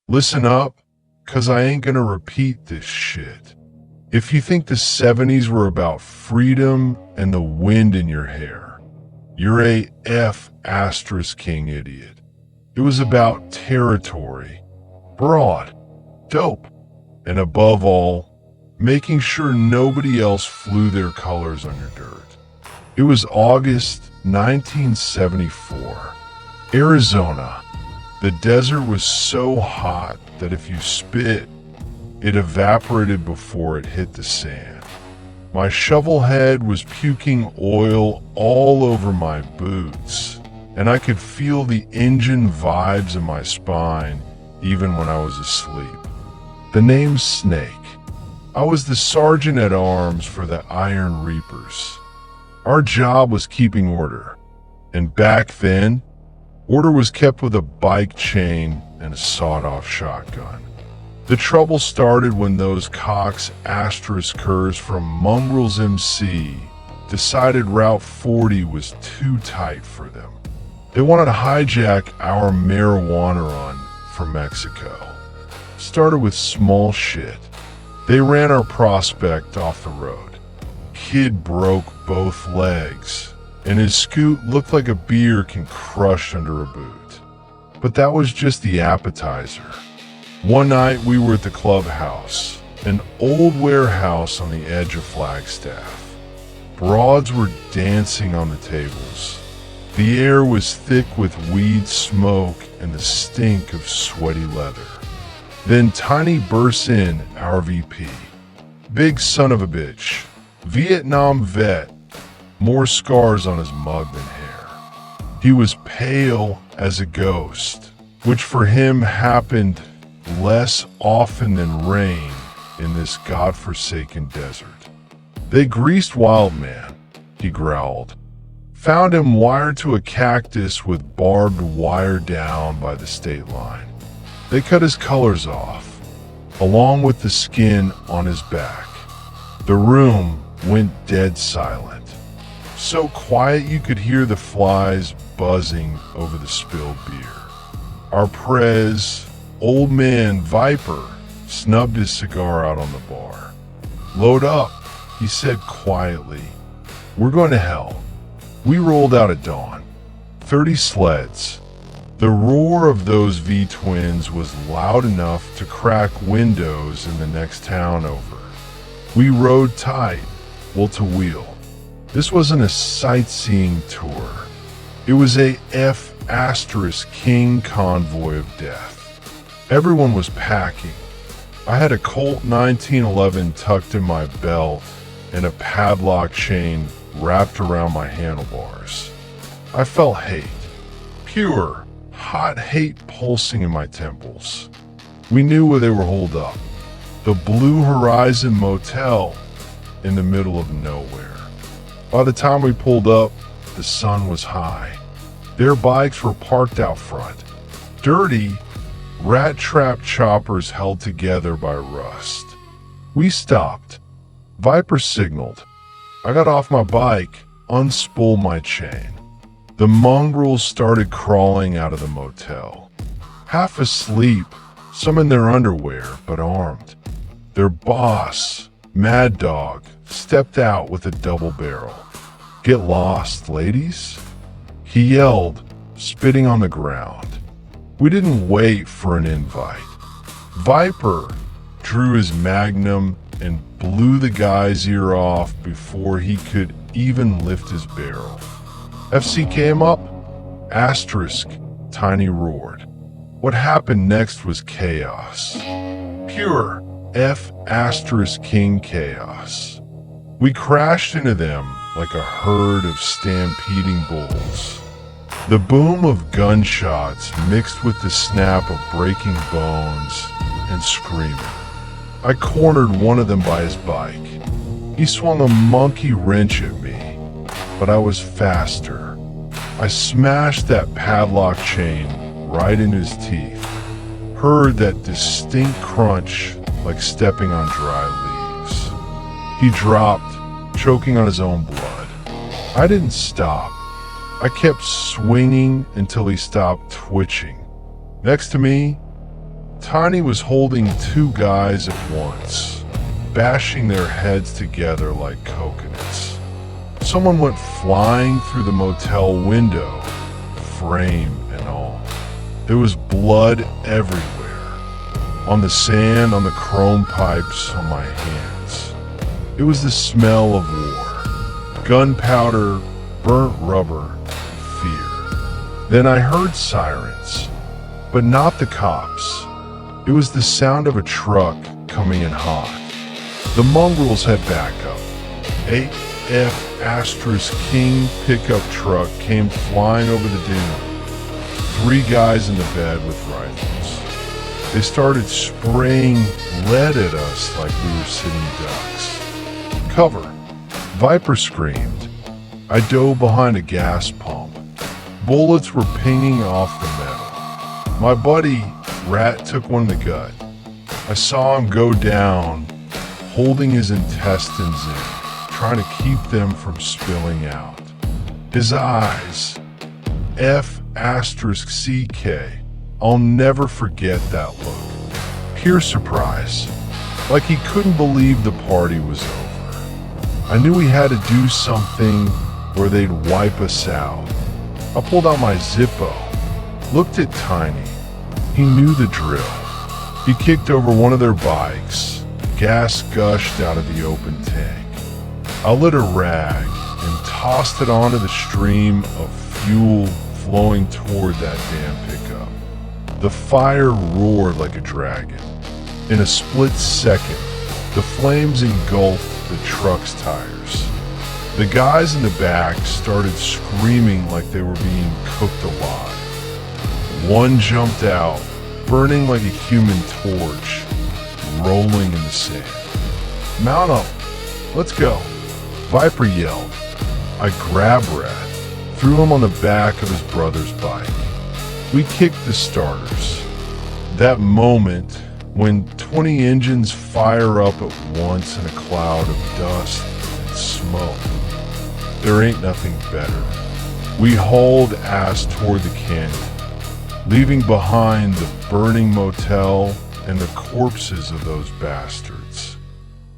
Listen up, 'cause I ain't gonna repeat this shit. If you think the 70s were about freedom and the wind in your hair, you're a F***king idiot. It was about territory, broad, dope, and above all, making sure nobody else flew their colors on your dirt. It was August 1974, Arizona. The desert was so hot that if you spit, it evaporated before it hit the sand. My shovel head was puking oil all over my boots, and I could feel the engine vibes in my spine even when I was asleep. The name's Snake. I was the sergeant at arms for the Iron Reapers. Our job was keeping order, and back then, order was kept with a bike chain and a sawed-off shotgun. The trouble started when those Cox Asteriskers from Mongrels MC decided Route 40 was too tight for them. They wanted to hijack our marijuana run for Mexico. Started with small shit. They ran our prospect off the road. Kid broke both legs, and his scoot looked like a beer can crush under a boot. But that was just the appetizer. One night we were at the clubhouse, an old warehouse on the edge of Flagstaff. Broads were dancing on the tables. The air was thick with weed smoke and the stink of sweaty leather. Then Tiny bursts in, our VP. Big son of a bitch. Vietnam vet. More scars on his mug than hair. He was pale as a ghost, which for him happened less often than rain in this godforsaken desert. They greased Wildman, he growled. Found him wired to a cactus with barbed wire down by the state line. They cut his colors off, along with the skin on his back. The room went dead silent. So quiet you could hear the flies buzzing over the spilled beer. Our prez, old man Viper, snubbed his cigar out on the bar. Load up, he said quietly. We're going to hell. We rolled out at dawn. 30 sleds. The roar of those V-twins was loud enough to crack windows in the next town over. We rode tight, wheel to wheel. This wasn't a sightseeing tour. It was a F***king convoy of death. Everyone was packing. I had a Colt 1911 tucked in my belt and a padlock chain wrapped around my handlebars. I felt hate. Pure, hot hate pulsing in my temples. We knew where they were holed up. The Blue Horizon Motel in the middle of nowhere. By the time we pulled up, the sun was high. Their bikes were parked out front. Dirty, rat-trap choppers held together by rust. We stopped. Viper signaled. I got off my bike, unspooled my chain. The mongrels started crawling out of the motel. Half asleep, some in their underwear, but armed. Their boss, Mad Dog, stepped out with a double barrel. Get lost, ladies? He yelled, spitting on the ground. We didn't wait for an invite. Viper drew his magnum and blew the guy's ear off before he could even lift his barrel. FC came up? Asterisk, Tiny roared. What happened next was chaos. Pure F***king chaos. We crashed into them like a herd of stampeding bulls. The boom of gunshots mixed with the snap of breaking bones and screaming. I cornered one of them by his bike. He swung a monkey wrench at me, but I was faster. I smashed that padlock chain right in his teeth. Heard that distinct crunch like stepping on dry leaves. He dropped, choking on his own blood. I didn't stop. I kept swinging until he stopped twitching. Next to me, Tiny was holding two guys at once, bashing their heads together like coconuts. Someone went flying through the motel window, frame and all. There was blood everywhere, on the sand, on the chrome pipes, on my hands. It was the smell of war, gunpowder, burnt rubber, fear. Then I heard sirens, but not the cops. It was the sound of a truck coming in hot. The mongrels had backup. AF*King pickup truck came flying over the dune. 3 guys in the bed with rifles. They started spraying lead at us like we were sitting ducks. Cover. Viper screamed. I dove behind a gas pump. Bullets were pinging off the metal. My buddy, Rat, took one in the gut. I saw him go down, holding his intestines in, trying to keep them from spilling out. His eyes, F*CK. I'll never forget that look. Pure surprise, like he couldn't believe the party was over. I knew we had to do something or they'd wipe us out. I pulled out my Zippo, looked at Tiny. He knew the drill. He kicked over one of their bikes. Gas gushed out of the open tank. I lit a rag and tossed it onto the stream of fuel flowing toward that damn pickup. The fire roared like a dragon. In a split second, the flames engulfed the truck's tires. The guys in the back started screaming like they were being cooked alive. One jumped out, burning like a human torch, rolling in the sand. Mount up, let's go, Viper yelled. I grabbed Rat, threw him on the back of his brother's bike. We kicked the starters. That moment when 20 engines fire up at once in a cloud of dust and smoke. There ain't nothing better. We hauled ass toward the canyon, leaving behind the burning motel and the corpses of those bastards.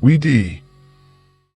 We